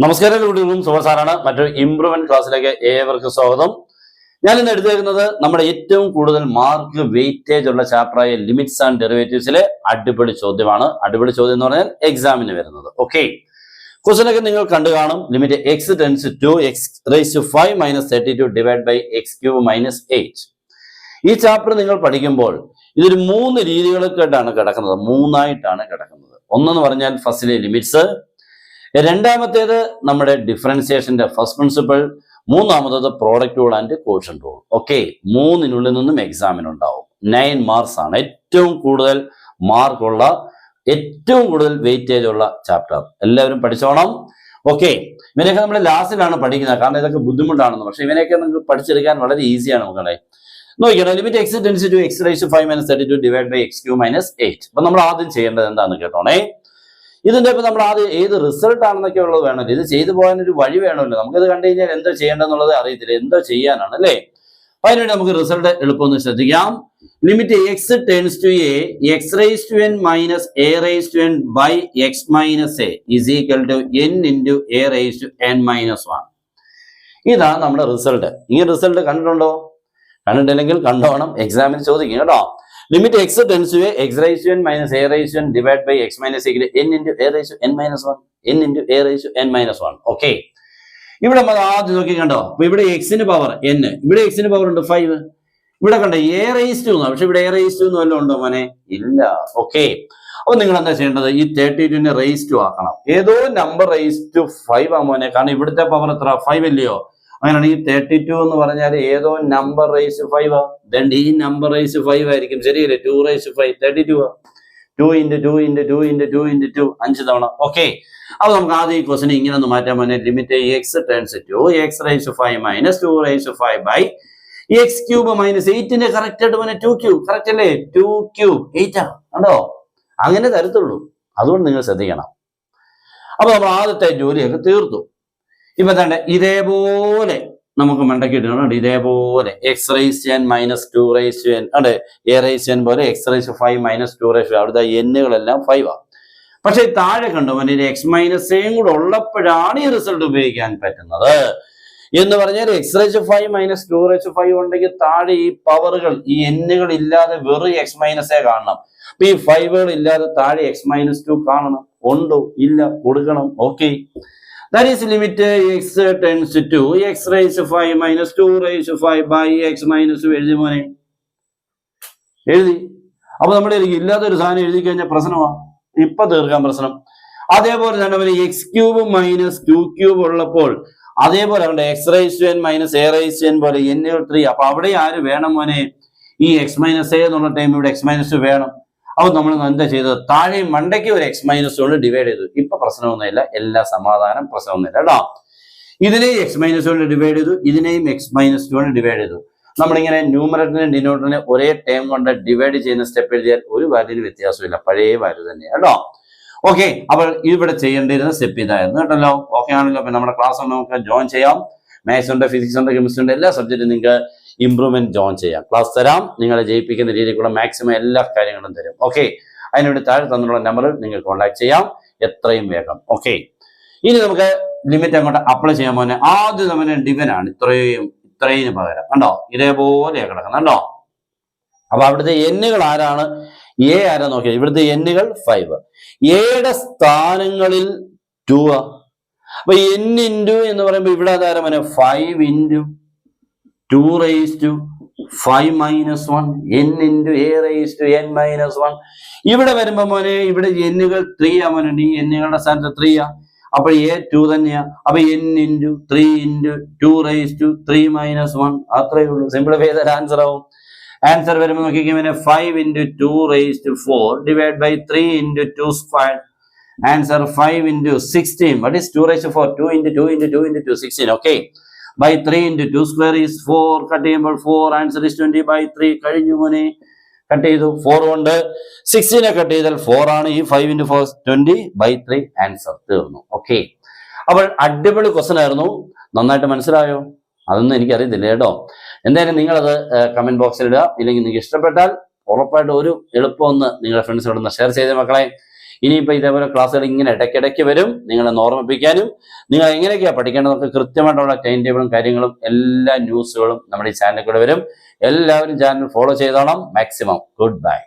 നമസ്കാരം കുട്ടികളും സുഹൃത്താറാണ് മറ്റൊരു ഇംപ്രൂവ്മെന്റ് ക്ലാസ്സിലേക്ക് ഏവർക്കും സ്വാഗതം. ഞാൻ ഇന്ന് എടുത്തേക്കുന്നത് നമ്മുടെ ഏറ്റവും കൂടുതൽ മാർക്ക് വെയിറ്റേജ് ഉള്ള ചാപ്റ്ററായ ലിമിറ്റ്സ് ആൻഡ് ഡെറിവേറ്റീവ്സിലെ അടിപൊളി ചോദ്യമാണ്. അടിപൊളി ചോദ്യം എന്ന് പറഞ്ഞാൽ എക്സാമിന് വരുന്നത്. ഓക്കെ, ക്വസ്റ്റൻ ഒക്കെ നിങ്ങൾ കണ്ടു കാണും. Limit x tends to x raise to 5 - 32 divide by x cube minus 8. ഈ ചാപ്റ്റർ നിങ്ങൾ പഠിക്കുമ്പോൾ ഇതൊരു 3 രീതികളൊക്കെയായിട്ടാണ് കിടക്കുന്നത്, 3ആയിട്ടാണ് കിടക്കുന്നത്. ഒന്നെന്ന് പറഞ്ഞാൽ ഫസ്റ്റിലെ ലിമിറ്റ്സ്, രണ്ടാമത്തേത് നമ്മുടെ ഡിഫറൻസിയേഷന്റെ ഫസ്റ്റ് പ്രിൻസിപ്പിൾ, മൂന്നാമത്തേത് product rule and quotient rule. Okay, 3നുള്ളിൽ നിന്നും എക്സാമിന് ഉണ്ടാവും. 9 മാർക്സ് ആണ് ഏറ്റവും കൂടുതൽ മാർക്കുള്ള, ഏറ്റവും കൂടുതൽ വെയിറ്റേജ് ഉള്ള ചാപ്റ്റർ. എല്ലാവരും പഠിച്ചോണം. ഓക്കെ, ഇവനെയൊക്കെ നമ്മൾ ലാസ്റ്റിലാണ് പഠിക്കുന്നത്, കാരണം ഇതൊക്കെ ബുദ്ധിമുട്ടാണെന്ന്. പക്ഷെ ഇവനെയൊക്കെ നിങ്ങൾക്ക് പഠിച്ചെടുക്കാൻ വളരെ ഈസിയാണ് മക്കളെ. നോക്കിയാണ് limit x tends to x raise to 5 - 32 divide by x cube minus 8. അപ്പൊ നമ്മൾ ആദ്യം ചെയ്യേണ്ടത് എന്താണെന്ന് കേട്ടോണേ. ഇതിന്റെ ഇപ്പൊ നമ്മൾ ആദ്യം ഏത് റിസൾട്ട് ആണെന്നൊക്കെ ഉള്ളത് വേണമല്ലോ, ഇത് ചെയ്തു പോകാനൊരു വഴി വേണമല്ലോ. നമുക്കിത് കണ്ടു കഴിഞ്ഞാൽ എന്തോ ചെയ്യേണ്ടതെന്നുള്ളത് അറിയത്തില്ല, എന്തോ ചെയ്യാനാണ് അല്ലേ. അപ്പൊ അതിനുവേണ്ടി നമുക്ക് റിസൾട്ട് എളുപ്പമൊന്ന് ശ്രദ്ധിക്കാം. Limit x tends to a x raise to n minus a raise to n by x minus a is equal to n into a raise to n minus 1. ഇതാണ് നമ്മുടെ റിസൾട്ട്. ഈ റിസൾട്ട് കണ്ടിട്ടുണ്ടോ? കണ്ടിട്ടില്ലെങ്കിൽ കണ്ടോണം, എക്സാമിന് ചോദിക്കും കേട്ടോ. Limit x tends to x raise to n minus a raise to n divide by x minus a n into a raise to n minus 1, n into a raise to n minus 1. Okay, ഇവിടെ നമ്മൾ ആദ്യം നോക്കി കണ്ടോ. അപ്പൊ ഇവിടെ എക്സിന് power n, ഇവിടെ എക്സിന് പവർ ഉണ്ട് 5. ഇവിടെ കണ്ടോ എ റൈസ് ടു, പക്ഷെ ഇവിടെ എ റൈസ് ടു എന്ന് വല്ലതും ഉണ്ടോ മോനെ? ഇല്ല. ഓക്കെ, അപ്പൊ നിങ്ങൾ എന്താ ചെയ്യേണ്ടത്? ഈ 32നെ റൈസ് ടു ആക്കണം. ഏതോ നമ്പർ റൈസ് ടു 5 ആ മോനെ, കാരണം ഇവിടുത്തെ പവർ എത്ര? 5 അല്ലയോ? അങ്ങനെയാണെങ്കിൽ 32 എന്ന് പറഞ്ഞാൽ ഏതോ നമ്പർ റൈസ് 5 ആ. ഈ നമ്പർ റൈസ് 5 ആയിരിക്കും, ശരിയല്ലേ? 2 റൈസ് 5 32 ആ. 2 × 2 × 2 × 2 × 2 5 തവണ. ഓക്കെ, അപ്പൊ നമുക്ക് ആദ്യം ഈ ക്വസ്റ്റിനെ ഇങ്ങനെ ഒന്ന് മാറ്റാൻ പറ്റും. Limit x tends to x raise to 5 - 2 raise to 5 by x cube minus 8ന്റെ കറക്റ്റ് ആയിട്ട് പിന്നെ 2 ക്യൂബ്, കറക്റ്റ് അല്ലേ? 2 ക്യൂബ് 8 ആണ് കണ്ടോ? അങ്ങനെ തരത്തുള്ളൂ, അതുകൊണ്ട് നിങ്ങൾ ശ്രദ്ധിക്കണം. അപ്പൊ നമ്മൾ ആദ്യത്തെ ജോലിയൊക്കെ തീർത്തു. ഇപ്പൊ തന്നെ ഇതേപോലെ നമുക്ക് മണ്ടക്കി ഇടുന്നുണ്ട്. ഇതേപോലെ x raise n minus 2 raise n അതെ എ റൈസ് എൻ പോലെ എക്സ് റൈസ് 5 - 2 റൈസ്, അവിടുത്തെ എന്നുകളെല്ലാം 5 ആണ്. പക്ഷെ താഴെ കണ്ടു മറ്റേ എക്സ് മൈനസ് എയും കൂടെ ഉള്ളപ്പോഴാണ് ഈ റിസൾട്ട് ഉപയോഗിക്കാൻ പറ്റുന്നത്. എന്ന് പറഞ്ഞാൽ എക്സ് റൈസ് 5 - 2 റൈസ് 5 ഉണ്ടെങ്കിൽ താഴെ ഈ പവറുകൾ, ഈ എന്നുകൾ ഇല്ലാതെ വെറും എക്സ് മൈനസ് എ കാണണം. അപ്പൊ ഈ 5കൾ ഇല്ലാതെ താഴെ എക്സ് മൈനസ് 2 കാണണം. ഉണ്ടോ? ഇല്ല, കൊടുക്കണം. Okay, that is limit x tends to x raised to 5 - 2 raised to 5 by x minus 2. എഴുതി മോനെ, എഴുതി. അപ്പൊ നമ്മുടെ ഇല്ലാത്ത ഒരു സാധനം എഴുതി കഴിഞ്ഞാൽ പ്രശ്നമാണ്, ഇപ്പൊ തീർക്കാൻ പ്രശ്നം. അതേപോലെ തന്നെ എക്സ് ക്യൂബ് മൈനസ് 2 ക്യൂബ് ഉള്ളപ്പോൾ അതേപോലെ ഉണ്ട് x raise to n minus a raise to n പോലെ എന്നുകൾ 3. അപ്പൊ അവിടെ ആര് വേണം മോനെ? ഈ എക്സ് മൈനസ് എ എന്നുള്ള ടൈം ഇവിടെ എക്സ് മൈനസ് 2 വേണം. അപ്പൊ നമ്മൾ എന്താ ചെയ്തത്? താഴെ മണ്ടയ്ക്ക് ഒരു എക്സ് മൈനസ് കൊണ്ട് ഡിവൈഡ് ചെയ്തു. ഇപ്പൊ പ്രശ്നമൊന്നുമില്ല, എല്ലാ സമാധാനം, പ്രശ്നമൊന്നുമില്ല കേട്ടോ. ഇതിനെയും എക്സ് മൈനസ് കൊണ്ട് ഡിവൈഡ് ചെയ്തു, ഇതിനെയും എക്സ് മൈനസ് കൊണ്ട് ഡിവൈഡ് ചെയ്തു. നമ്മളിങ്ങനെ ന്യൂമറേറ്ററിനെ ഡിനോമിനേറ്ററിനെ ഒരേ ടൈം കൊണ്ട് ഡിവൈഡ് ചെയ്യുന്ന സ്റ്റെപ്പ് എഴുതിയാൽ ഒരു വാല്യൂന് വ്യത്യാസമില്ല, പഴയ വാല്യൂ തന്നെയാണ് കേട്ടോ. ഓക്കെ, അപ്പോൾ ഇവിടെ ചെയ്യേണ്ടിയിരുന്ന സ്റ്റെപ്പ് ഇതായിരുന്നു കേട്ടല്ലോ. ഓക്കെ ആണല്ലോ? അപ്പൊ നമ്മുടെ ക്ലാസ് നമുക്ക് ജോയിൻ ചെയ്യാം. മാത്സ് ഉണ്ട്, ഫിസിക്സ് ഉണ്ട്, കെമിസ്ട്രി ഉണ്ട്, എല്ലാ സബ്ജക്റ്റും നിങ്ങൾക്ക് ഇംപ്രൂവ്മെന്റ് ജോയിൻ ചെയ്യാം. ക്ലാസ് തരാം, നിങ്ങളെ ജയിപ്പിക്കുന്ന രീതിയിലുള്ള മാക്സിമം എല്ലാ കാര്യങ്ങളും തരും. ഓക്കെ, അതിനുവേണ്ടി താഴെ തന്നിട്ടുള്ള നമ്പറിൽ നിങ്ങൾ കോൺടാക്ട് ചെയ്യാം എത്രയും വേഗം. ഓക്കെ, ഇനി നമുക്ക് ലിമിറ്റ് അങ്ങോട്ട് അപ്ലൈ ചെയ്യാൻ പോകുന്നത് ആദ്യം നമ്മുടെ ഡിവൻ ആണ്. ഇത്രയും പകരം കണ്ടോ ഇതേപോലെ കിടക്കുന്നത് കണ്ടോ. അപ്പൊ അവിടുത്തെ എന്നുകൾ ആരാണ്? എ ആരാ നോക്കിയാൽ ഇവിടുത്തെ എന്നുകൾ 5, എയുടെ സ്ഥാനങ്ങളിൽ 2 ആ. അപ്പൊ n ഇൻറ്റു എന്ന് പറയുമ്പോൾ ഇവിടെ അതാരം 5 into 2 raise to 5 - 1 n into a raise to n - 1. ഇവിടെ വരുമ്പോ മോനെ ഇവിടെ എന്നുകൾ 3 ആ മോനെ, ഈ എന്നുകളുടെ സ്ഥാനത്ത് 3 ആ. അപ്പൊ എ 2 തന്നെയാ. അപ്പൊ n into 3 into 2 raise to 3 - 1 അത്രയേ ഉള്ളൂ. സിമ്പിൾ ചെയ്താൽ ആൻസർ ആവും. ആൻസർ വരുമ്പോൾ നോക്കിക്കഴിഞ്ഞാൽ 5 into 2 raise to 4 divide by 3 into 2 square. Answer 5 into 16. What is 2 raised to 4? 2 into 2 into 2 into 2 16. Okay, by 3 into 2 square is 4. Cut ചെയ്യുമ്പോൾ 4. Answer is 20 by 3. കഴിഞ്ഞു മോനെ, cut ചെയ്തു. 4 കൊണ്ട് 16 കട്ട് ചെയ്താൽ 4 ആണ്. ഈ 5 into 4 20 by 3. ആൻസർ തീർന്നു. ഓക്കെ, അപ്പോൾ അടിപൊളി ക്വസ്റ്റൻ ആയിരുന്നു. നന്നായിട്ട് മനസ്സിലായോ? അതൊന്നും എനിക്കറിയത്തില്ല കേട്ടോ. എന്തായാലും നിങ്ങളത് കമന്റ് ബോക്സിൽ ഇടുക. ഇല്ലെങ്കിൽ നിങ്ങൾക്ക് ഇഷ്ടപ്പെട്ടാൽ ഉറപ്പായിട്ട് ഒരു എളുപ്പം ഒന്ന് നിങ്ങളുടെ ഫ്രണ്ട്സിനോടൊന്ന് ഷെയർ ചെയ്ത മക്കളെ. ഇനിയിപ്പോൾ ഇതേപോലെ ക്ലാസ്സുകൾ ഇങ്ങനെ ഇടയ്ക്കിടയ്ക്ക് വരും, നിങ്ങളെ ഓർമ്മിപ്പിക്കാനും നിങ്ങൾ എങ്ങനെയൊക്കെയാണ് പഠിക്കേണ്ടതൊക്കെ കൃത്യമായിട്ടുള്ള ടൈം ടേബിളും കാര്യങ്ങളും എല്ലാ ന്യൂസുകളും നമ്മുടെ ഈ ചാനലിൽ കൂടെ വരും. എല്ലാവരും ചാനൽ ഫോളോ ചെയ്തോണം. Maximum good bye.